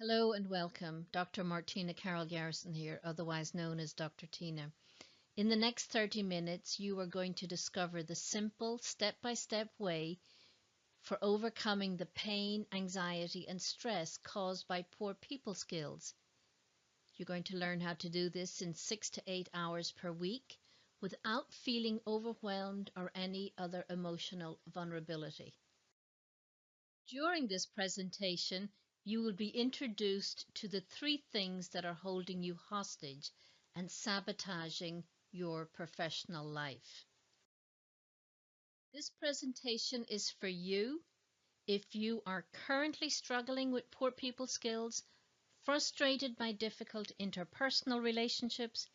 Hello and welcome. Dr. Martina Carroll-Garrison here, otherwise known as Dr. Tina. In the next 30 minutes, you are going to discover the simple step-by-step way for overcoming the pain, anxiety, and stress caused by poor people skills. You're going to learn how to do this in 6 to 8 hours per week without feeling overwhelmed or any other emotional vulnerability. During this presentation, you will be introduced to the three things that are holding you hostage and sabotaging your professional life. This presentation is for you if you are currently struggling with poor people skills, frustrated by difficult interpersonal relationships,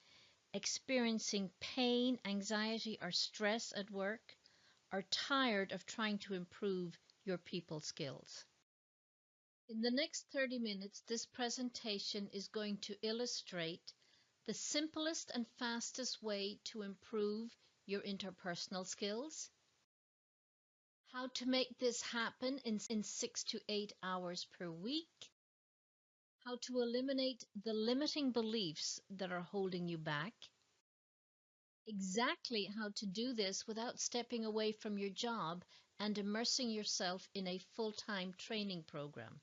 experiencing pain, anxiety, or stress at work, or tired of trying to improve your people skills. In the next 30 minutes, this presentation is going to illustrate the simplest and fastest way to improve your interpersonal skills, how to make this happen in 6 to 8 hours per week, how to eliminate the limiting beliefs that are holding you back, exactly how to do this without stepping away from your job and immersing yourself in a full-time training program.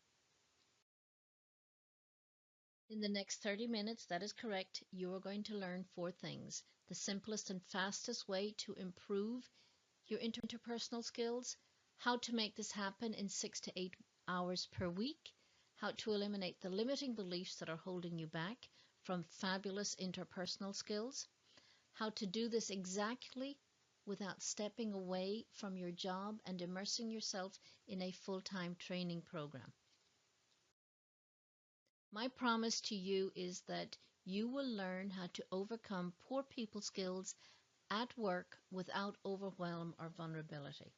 In the next 30 minutes, that is correct, you are going to learn four things. The simplest and fastest way to improve your interpersonal skills, how to make this happen in 6 to 8 hours per week, how to eliminate the limiting beliefs that are holding you back from fabulous interpersonal skills, how to do this exactly without stepping away from your job and immersing yourself in a full-time training program. My promise to you is that you will learn how to overcome poor people skills at work without overwhelm or vulnerability.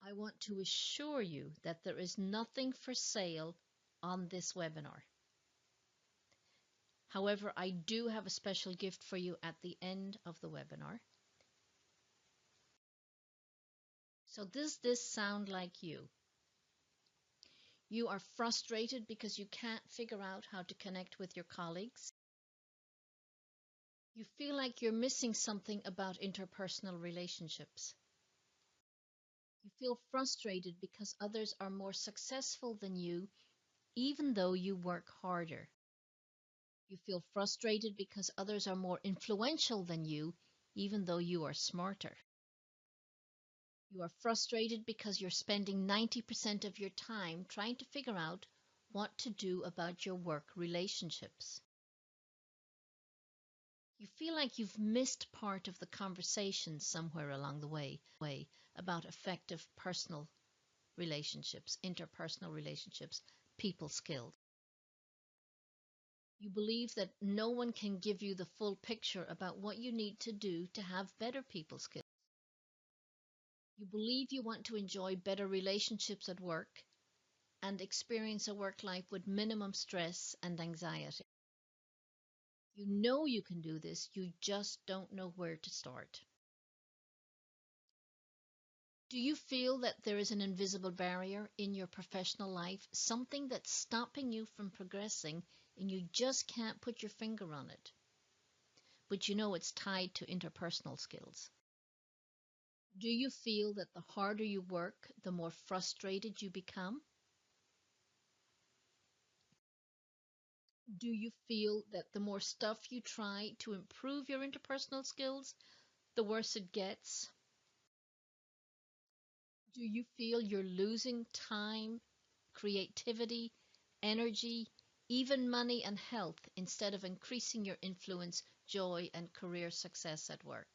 I want to assure you that there is nothing for sale on this webinar. However, I do have a special gift for you at the end of the webinar. So does this sound like you? You are frustrated because you can't figure out how to connect with your colleagues. You feel like you're missing something about interpersonal relationships. You feel frustrated because others are more successful than you, even though you work harder. You feel frustrated because others are more influential than you, even though you are smarter. You are frustrated because you're spending 90% of your time trying to figure out what to do about your work relationships. You feel like you've missed part of the conversation somewhere along the way about effective personal relationships, interpersonal relationships, people skills. You believe that no one can give you the full picture about what you need to do to have better people skills. You believe you want to enjoy better relationships at work and experience a work life with minimum stress and anxiety. You know you can do this, you just don't know where to start. Do you feel that there is an invisible barrier in your professional life, something that's stopping you from progressing and you just can't put your finger on it? But you know it's tied to interpersonal skills. Do you feel that the harder you work, the more frustrated you become? Do you feel that the more stuff you try to improve your interpersonal skills, the worse it gets? Do you feel you're losing time, creativity, energy, even money and health instead of increasing your influence, joy, and career success at work?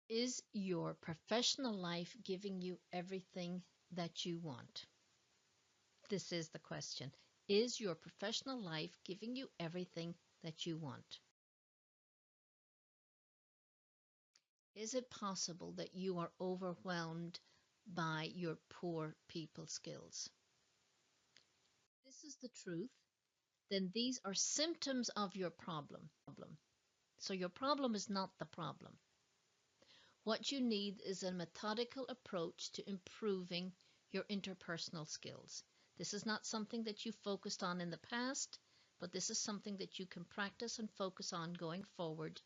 Is your professional life giving you everything that you want? This is the question. Is your professional life giving you everything that you want? Is it possible that you are overwhelmed by your poor people skills? If this is the truth, then these are symptoms of your problem. So your problem is not the problem. What you need is a methodical approach to improving your interpersonal skills. This is not something that you focused on in the past, but this is something that you can practice and focus on going forward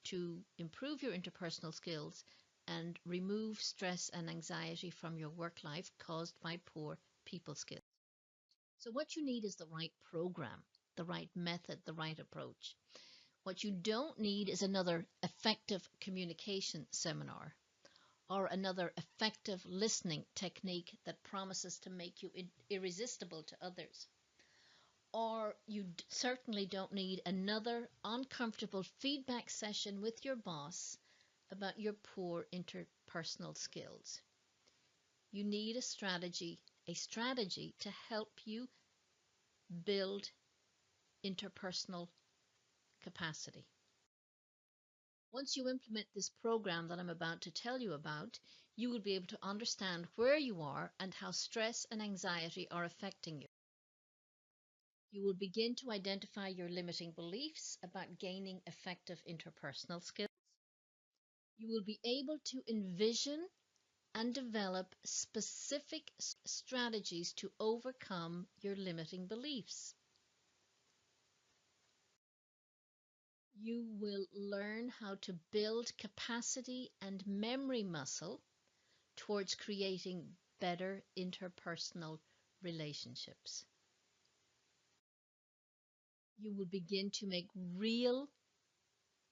to improve your interpersonal skills and remove stress and anxiety from your work life caused by poor people skills. So what you need is the right program, the right method, the right approach. What you don't need is another effective communication seminar or another effective listening technique that promises to make you irresistible to others. Or you certainly don't need another uncomfortable feedback session with your boss about your poor interpersonal skills. You need a strategy to help you build interpersonal capacity. Once you implement this program that I'm about to tell you about, you will be able to understand where you are and how stress and anxiety are affecting you. You will begin to identify your limiting beliefs about gaining effective interpersonal skills. You will be able to envision and develop specific strategies to overcome your limiting beliefs. You will learn how to build capacity and memory muscle towards creating better interpersonal relationships. You will begin to make real,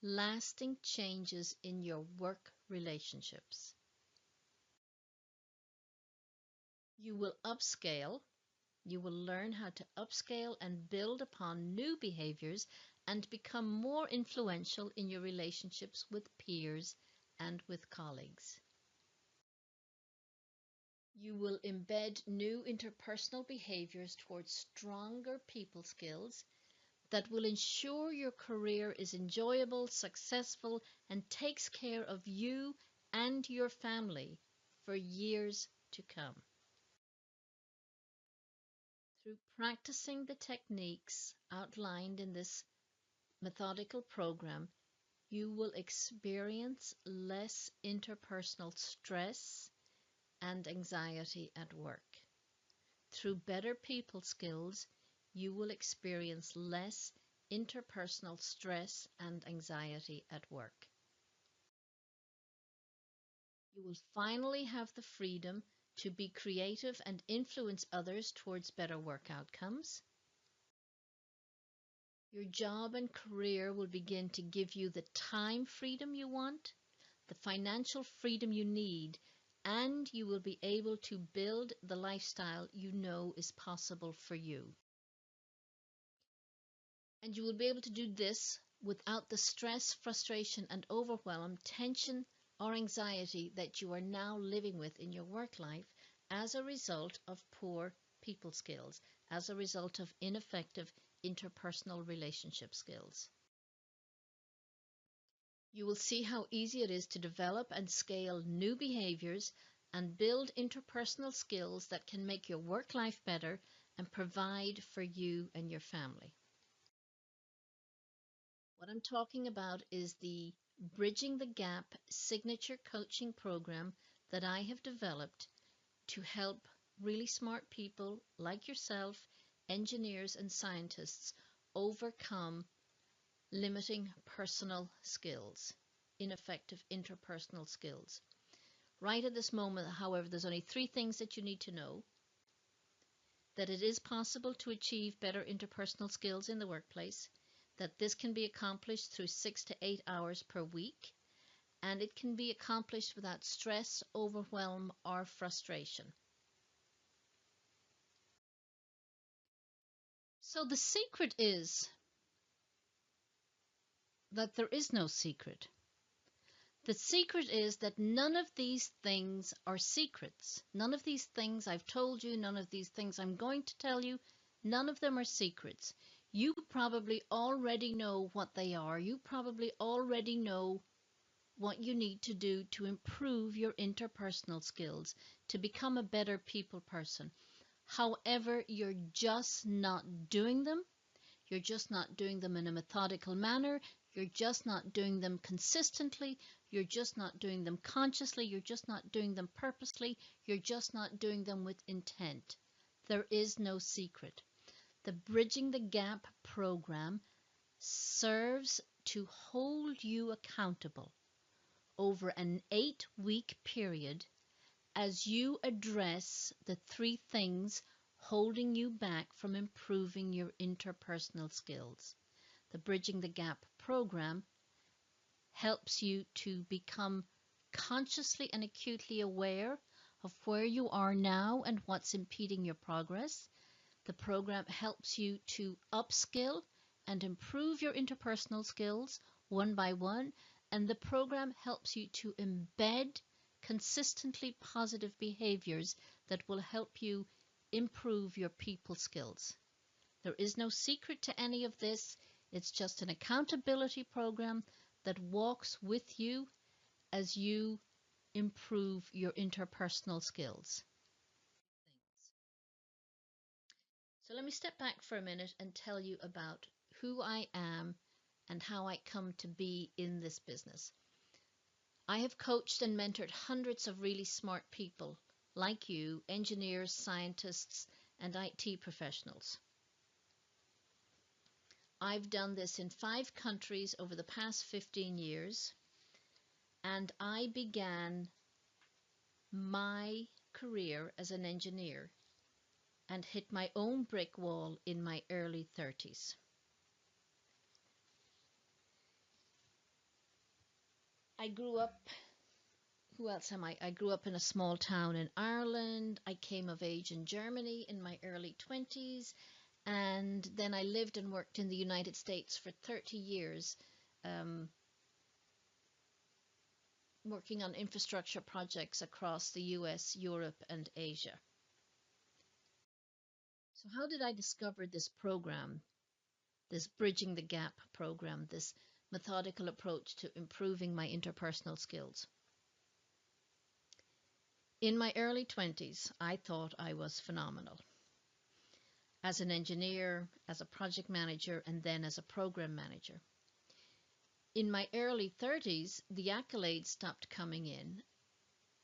lasting changes in your work relationships. You will upscale. You will learn how to upscale and build upon new behaviors and become more influential in your relationships with peers and with colleagues. You will embed new interpersonal behaviors towards stronger people skills that will ensure your career is enjoyable, successful, and takes care of you and your family for years to come. Through practicing the techniques outlined in this methodical program, you will experience less interpersonal stress and anxiety at work. Through better people skills, you will experience less interpersonal stress and anxiety at work. You will finally have the freedom to be creative and influence others towards better work outcomes. Your job and career will begin to give you the time freedom you want, the financial freedom you need, and you will be able to build the lifestyle you know is possible for you. And you will be able to do this without the stress, frustration, and overwhelm, tension, or anxiety that you are now living with in your work life as a result of poor people skills, as a result of ineffective interpersonal relationship skills. You will see how easy it is to develop and scale new behaviors and build interpersonal skills that can make your work life better and provide for you and your family. What I'm talking about is the Bridging the Gap signature coaching program that I have developed to help really smart people like yourself, engineers and scientists, overcome limiting personal skills, ineffective interpersonal skills. Right at this moment, however, there's only 3 things that you need to know: that it is possible to achieve better interpersonal skills in the workplace, that this can be accomplished through 6 to 8 hours per week, and it can be accomplished without stress, overwhelm, or frustration. So the secret is that there is no secret. The secret is that none of these things are secrets. None of these things I've told you, none of these things I'm going to tell you, none of them are secrets. You probably already know what they are. You probably already know what you need to do to improve your interpersonal skills, to become a better people person. However, you're just not doing them. You're just not doing them in a methodical manner. You're just not doing them consistently. You're just not doing them consciously. You're just not doing them purposely. You're just not doing them with intent. There is no secret. The Bridging the Gap program serves to hold you accountable over an 8-week period as you address the 3 things holding you back from improving your interpersonal skills. The Bridging the Gap program helps you to become consciously and acutely aware of where you are now and what's impeding your progress. The program helps you to upskill and improve your interpersonal skills one by one, and the program helps you to embed consistently positive behaviors that will help you improve your people skills. There is no secret to any of this. It's just an accountability program that walks with you as you improve your interpersonal skills. So let me step back for a minute and tell you about who I am and how I come to be in this business. I have coached and mentored hundreds of really smart people like you, engineers, scientists, and IT professionals. I've done this in 5 countries over the past 15 years, and I began my career as an engineer and hit my own brick wall in my early 30s. I grew up, who else am I? I grew up in a small town in Ireland. I came of age in Germany in my early 20s. And then I lived and worked in the United States for 30 years, working on infrastructure projects across the US, Europe, and Asia. So how did I discover this program, this Bridging the Gap program, this methodical approach to improving my interpersonal skills? In my early 20s, I thought I was phenomenal. As an engineer, as a project manager, and then as a program manager. In my early 30s, the accolades stopped coming in.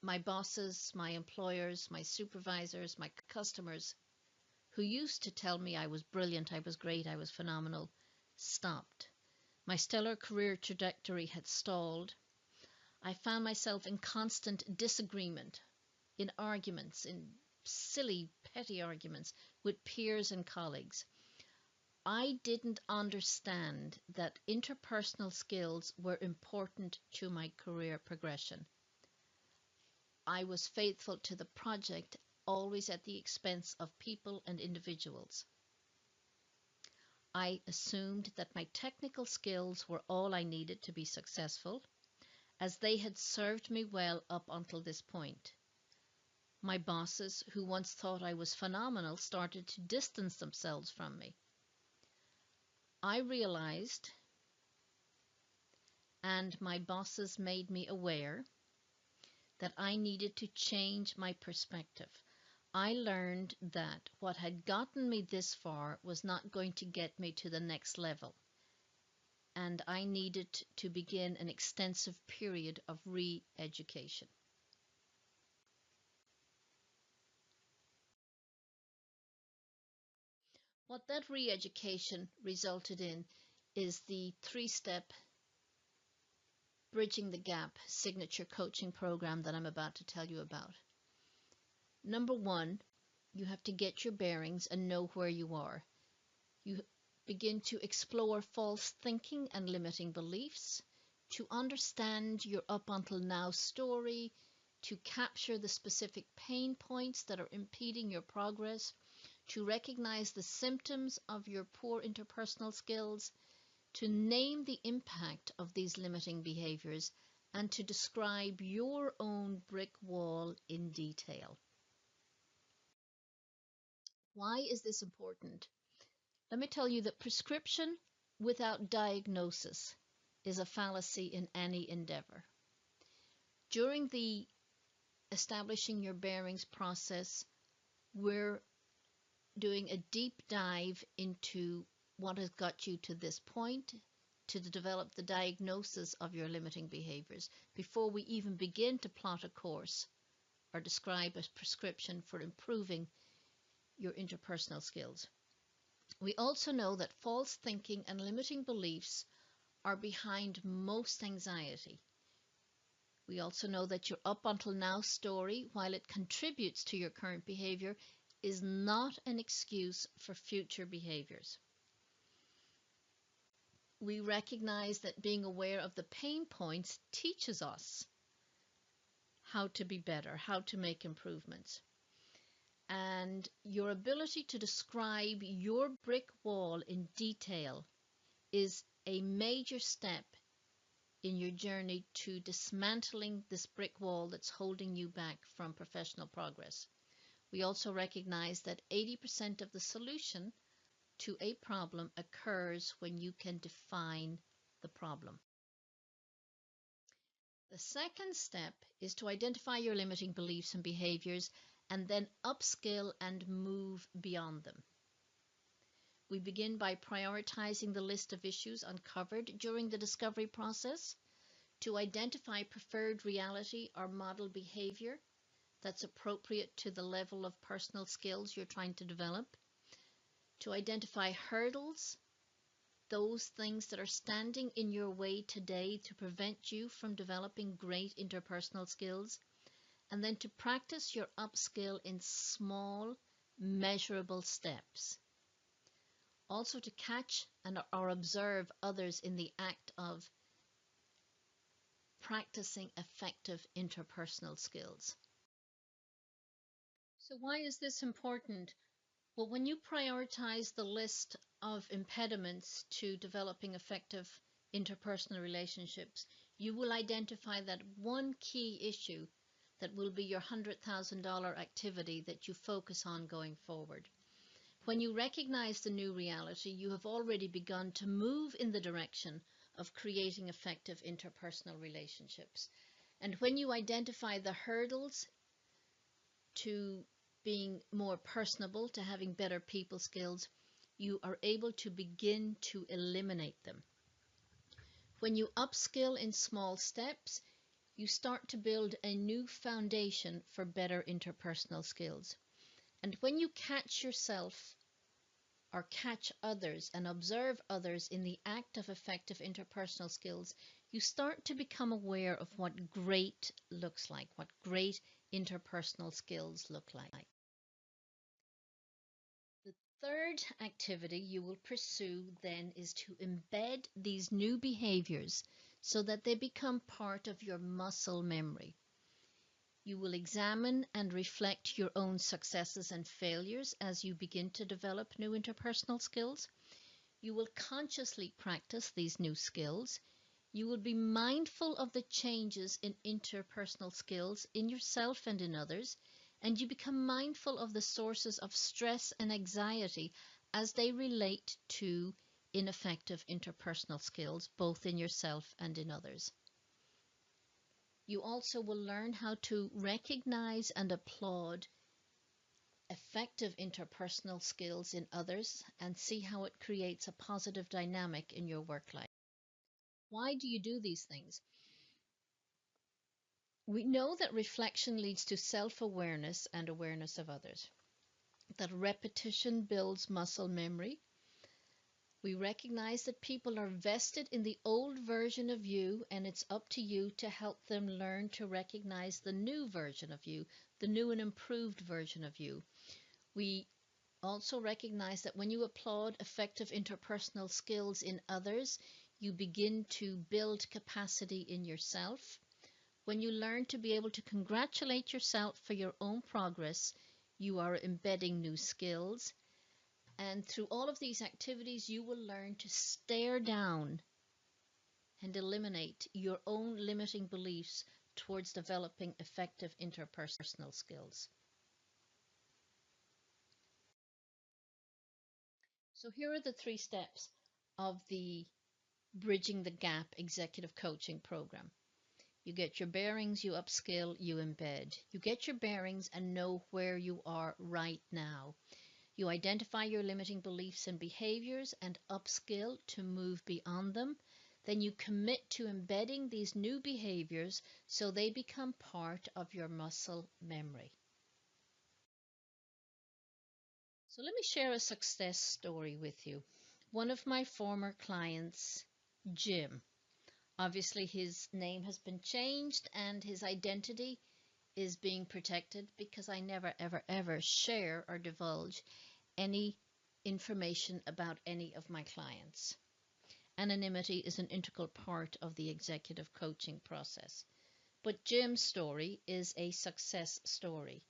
My bosses, my employers, my supervisors, my customers, who used to tell me I was brilliant, I was great, I was phenomenal, stopped. My stellar career trajectory had stalled. I found myself in constant disagreement, in arguments, in silly, petty arguments with peers and colleagues. I didn't understand that interpersonal skills were important to my career progression. I was faithful to the project, always at the expense of people and individuals. I assumed that my technical skills were all I needed to be successful, as they had served me well up until this point. My bosses, who once thought I was phenomenal, started to distance themselves from me. I realized, and my bosses made me aware, that I needed to change my perspective. I learned that what had gotten me this far was not going to get me to the next level, and I needed to begin an extensive period of re-education. What that re-education resulted in is the 3-step Bridging the Gap signature coaching program that I'm about to tell you about. Number 1, you have to get your bearings and know where you are. You begin to explore false thinking and limiting beliefs, to understand your up until now story, to capture the specific pain points that are impeding your progress, to recognize the symptoms of your poor interpersonal skills, to name the impact of these limiting behaviors, and to describe your own brick wall in detail. Why is this important? Let me tell you that prescription without diagnosis is a fallacy in any endeavor. During the establishing your bearings process, we're doing a deep dive into what has got you to this point, to develop the diagnosis of your limiting behaviors before we even begin to plot a course or describe a prescription for improving your interpersonal skills. We also know that false thinking and limiting beliefs are behind most anxiety. We also know that your up until now story, while it contributes to your current behavior, is not an excuse for future behaviors. We recognize that being aware of the pain points teaches us how to be better, how to make improvements. And your ability to describe your brick wall in detail is a major step in your journey to dismantling this brick wall that's holding you back from professional progress. We also recognize that 80% of the solution to a problem occurs when you can define the problem. The second step is to identify your limiting beliefs and behaviors and then upskill and move beyond them. We begin by prioritizing the list of issues uncovered during the discovery process to identify preferred reality or model behavior that's appropriate to the level of personal skills you're trying to develop, to identify hurdles, those things that are standing in your way today to prevent you from developing great interpersonal skills, and then to practice your upskill in small, measurable steps. Also to catch or observe others in the act of practicing effective interpersonal skills. So why is this important? Well, when you prioritize the list of impediments to developing effective interpersonal relationships, you will identify that one key issue that will be your $100,000 activity that you focus on going forward. When you recognize the new reality, you have already begun to move in the direction of creating effective interpersonal relationships. And when you identify the hurdles to being more personable, to having better people skills, you are able to begin to eliminate them. When you upskill in small steps, you start to build a new foundation for better interpersonal skills. And when you catch yourself or catch others and observe others in the act of effective interpersonal skills, you start to become aware of what great looks like, what great interpersonal skills look like. The third activity you will pursue then is to embed these new behaviors so that they become part of your muscle memory. You will examine and reflect your own successes and failures as you begin to develop new interpersonal skills. You will consciously practice these new skills. You will be mindful of the changes in interpersonal skills in yourself and in others, and you become mindful of the sources of stress and anxiety as they relate to ineffective interpersonal skills, both in yourself and in others. You also will learn how to recognize and applaud effective interpersonal skills in others and see how it creates a positive dynamic in your work life. Why do you do these things? We know that reflection leads to self-awareness and awareness of others, that repetition builds muscle memory. We recognize that people are vested in the old version of you, and it's up to you to help them learn to recognize the new version of you, the new and improved version of you. We also recognize that when you applaud effective interpersonal skills in others, you begin to build capacity in yourself. When you learn to be able to congratulate yourself for your own progress, you are embedding new skills. And through all of these activities, you will learn to stare down and eliminate your own limiting beliefs towards developing effective interpersonal skills. So here are the 3 steps of the Bridging the Gap Executive Coaching Program. You get your bearings, you upskill, you embed. You get your bearings and know where you are right now. You identify your limiting beliefs and behaviors and upskill to move beyond them. Then you commit to embedding these new behaviors so they become part of your muscle memory. So let me share a success story with you. One of my former clients, Jim, obviously his name has been changed and his identity is being protected because I never, ever, ever share or divulge any information about any of my clients. Anonymity is an integral part of the executive coaching process. But Jim's story is a success story.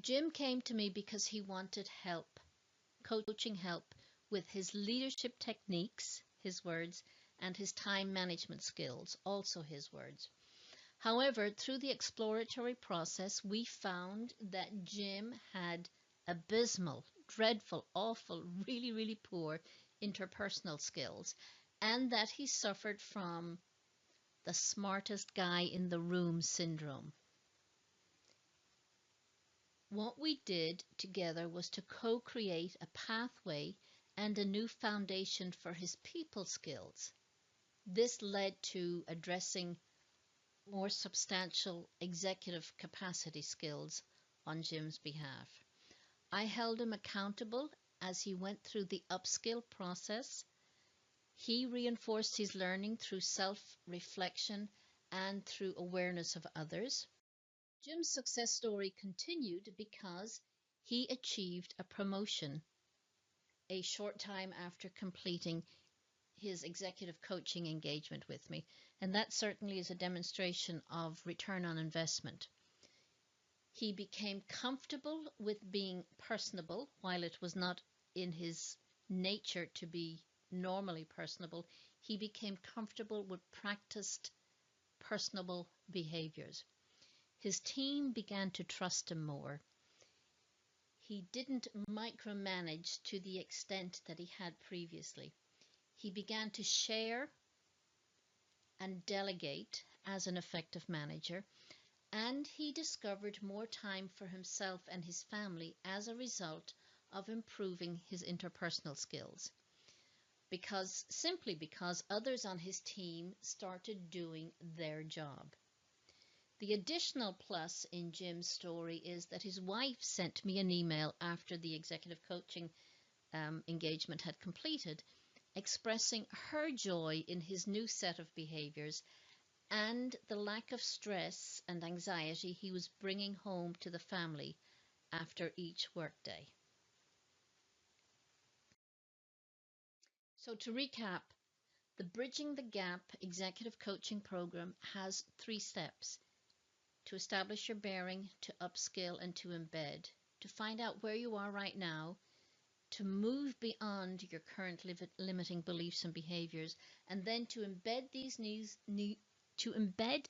Jim came to me because he wanted help, coaching help with his leadership techniques, his words, and his time management skills, also his words. However, through the exploratory process, we found that Jim had abysmal, dreadful, awful, really, really poor interpersonal skills, and that he suffered from the smartest guy in the room syndrome. What we did together was to co-create a pathway and a new foundation for his people skills. This led to addressing more substantial executive capacity skills on Jim's behalf. I held him accountable as he went through the upskill process. He reinforced his learning through self-reflection and through awareness of others. Jim's success story continued because he achieved a promotion a short time after completing his executive coaching engagement with me, and that certainly is a demonstration of return on investment. He became comfortable with being personable while it was not in his nature to be normally personable. He became comfortable with practiced personable behaviors. His team began to trust him more. He didn't micromanage to the extent that he had previously. He began to share and delegate as an effective manager, and he discovered more time for himself and his family as a result of improving his interpersonal skills. Simply because others on his team started doing their job. The additional plus in Jim's story is that his wife sent me an email after the executive coaching engagement had completed, expressing her joy in his new set of behaviors and the lack of stress and anxiety he was bringing home to the family after each workday. So to recap, the Bridging the Gap executive coaching program has 3 steps: to establish your bearing, to upskill, and to embed, to find out where you are right now, to move beyond your current limiting beliefs and behaviors, and then to embed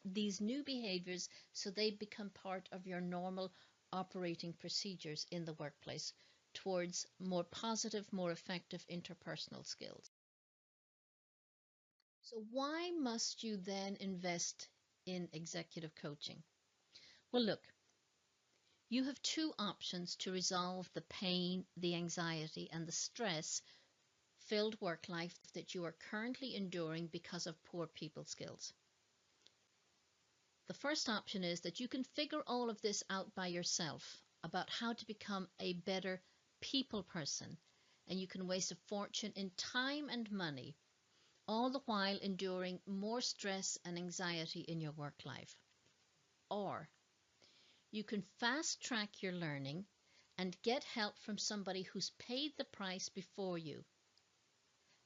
these new behaviors so they become part of your normal operating procedures in the workplace towards more positive, more effective interpersonal skills. So why must you then invest in executive coaching? Well, look, you have 2 options to resolve the pain, the anxiety, and the stress-filled work life that you are currently enduring because of poor people skills. The first option is that you can figure all of this out by yourself about how to become a better people person, and you can waste a fortune in time and money, all the while enduring more stress and anxiety in your work life. Or you can fast track your learning and get help from somebody who's paid the price before you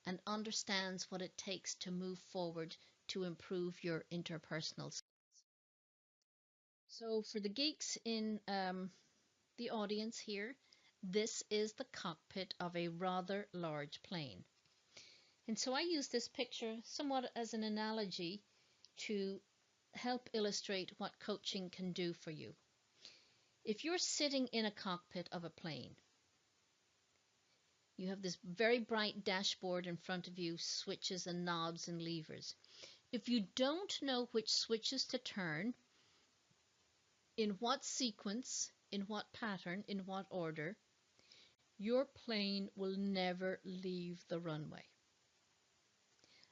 and understands what it takes to move forward to improve your interpersonal skills. So for the geeks in the audience here, this is the cockpit of a rather large plane. And so I use this picture somewhat as an analogy to help illustrate what coaching can do for you. If you're sitting in a cockpit of a plane, you have this very bright dashboard in front of you, switches and knobs and levers. If you don't know which switches to turn, in what sequence, in what pattern, in what order, your plane will never leave the runway.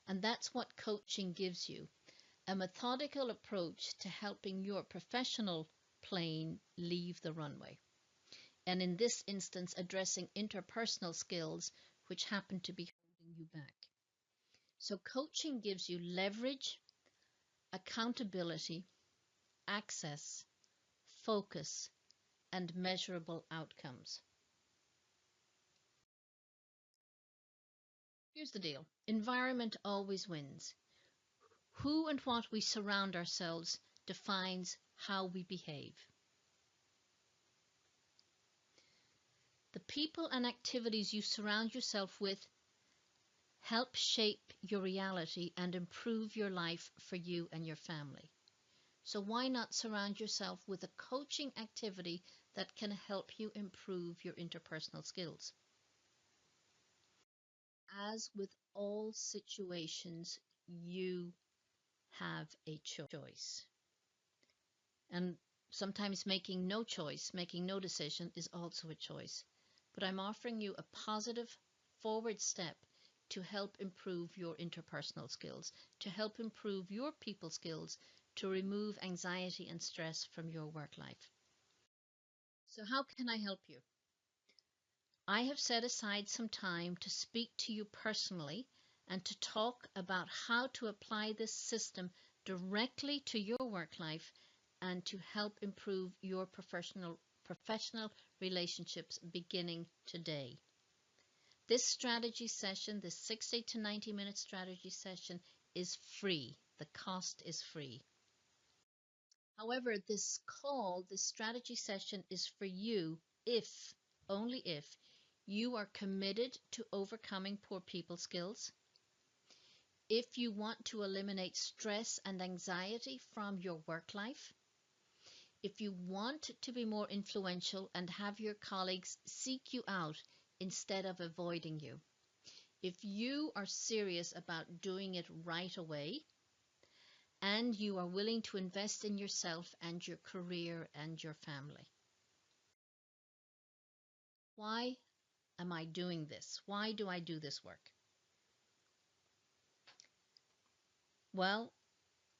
And that's what coaching gives you, a methodical approach to helping your professional plane leave the runway. And in this instance, addressing interpersonal skills which happen to be holding you back. So coaching gives you leverage, accountability, access, focus, and measurable outcomes. Here's the deal. Environment always wins. Who and what we surround ourselves defines how we behave. The people and activities you surround yourself with help shape your reality and improve your life for you and your family. So why not surround yourself with a coaching activity that can help you improve your interpersonal skills? As with all situations, you have a choice. And sometimes making no choice, making no decision is also a choice. But I'm offering you a positive forward step to help improve your interpersonal skills, to help improve your people skills, to remove anxiety and stress from your work life. So how can I help you? I have set aside some time to speak to you personally and to talk about how to apply this system directly to your work life and to help improve your professional relationships beginning today. This strategy session, this 60 to 90-minute strategy session is free. The cost is free. However, this strategy session is for you if, only if, you are committed to overcoming poor people skills, if you want to eliminate stress and anxiety from your work life, if you want to be more influential and have your colleagues seek you out instead of avoiding you, if you are serious about doing it right away, and you are willing to invest in yourself and your career and your family. Why am I doing this? Why do I do this work? Well,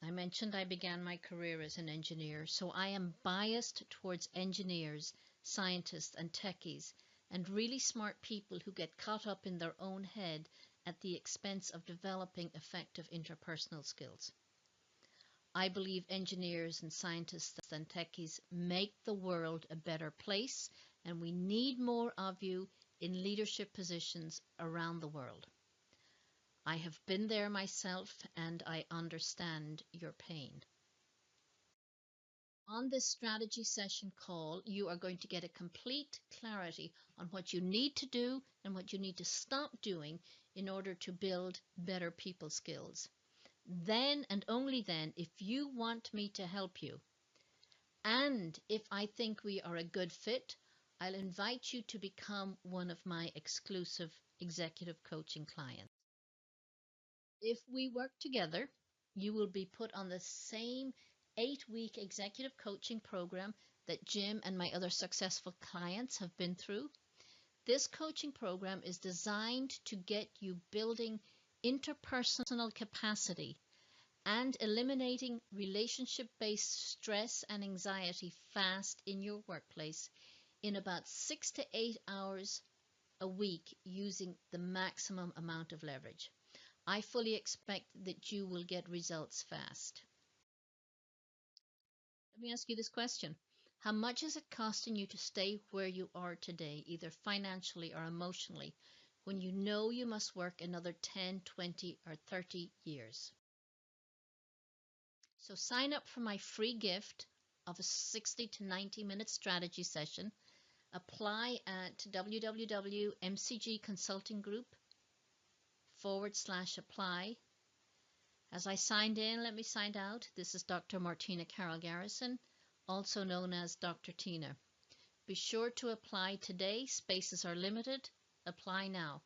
I mentioned I began my career as an engineer, so I am biased towards engineers, scientists, and techies, and really smart people who get caught up in their own head at the expense of developing effective interpersonal skills. I believe engineers and scientists and techies make the world a better place, and we need more of you in leadership positions around the world. I have been there myself, and I understand your pain. On this strategy session call, you are going to get a complete clarity on what you need to do and what you need to stop doing in order to build better people skills. Then and only then, if you want me to help you, and if I think we are a good fit, I'll invite you to become one of my exclusive executive coaching clients. If we work together, you will be put on the same 8-week executive coaching program that Jim and my other successful clients have been through. This coaching program is designed to get you building interpersonal capacity and eliminating relationship-based stress and anxiety fast in your workplace in about 6 to 8 hours a week using the maximum amount of leverage. I fully expect that you will get results fast. Let me ask you this question. How much is it costing you to stay where you are today, either financially or emotionally, when you know you must work another 10, 20, or 30 years? So sign up for my free gift of a 60 to 90-minute strategy session. Apply at www.mcgconsultinggroup.com/apply. As I signed in, let me sign out. This is Dr. Martina Carroll-Garrison, also known as Dr. Tina. Be sure to apply today. Spaces are limited. Apply now.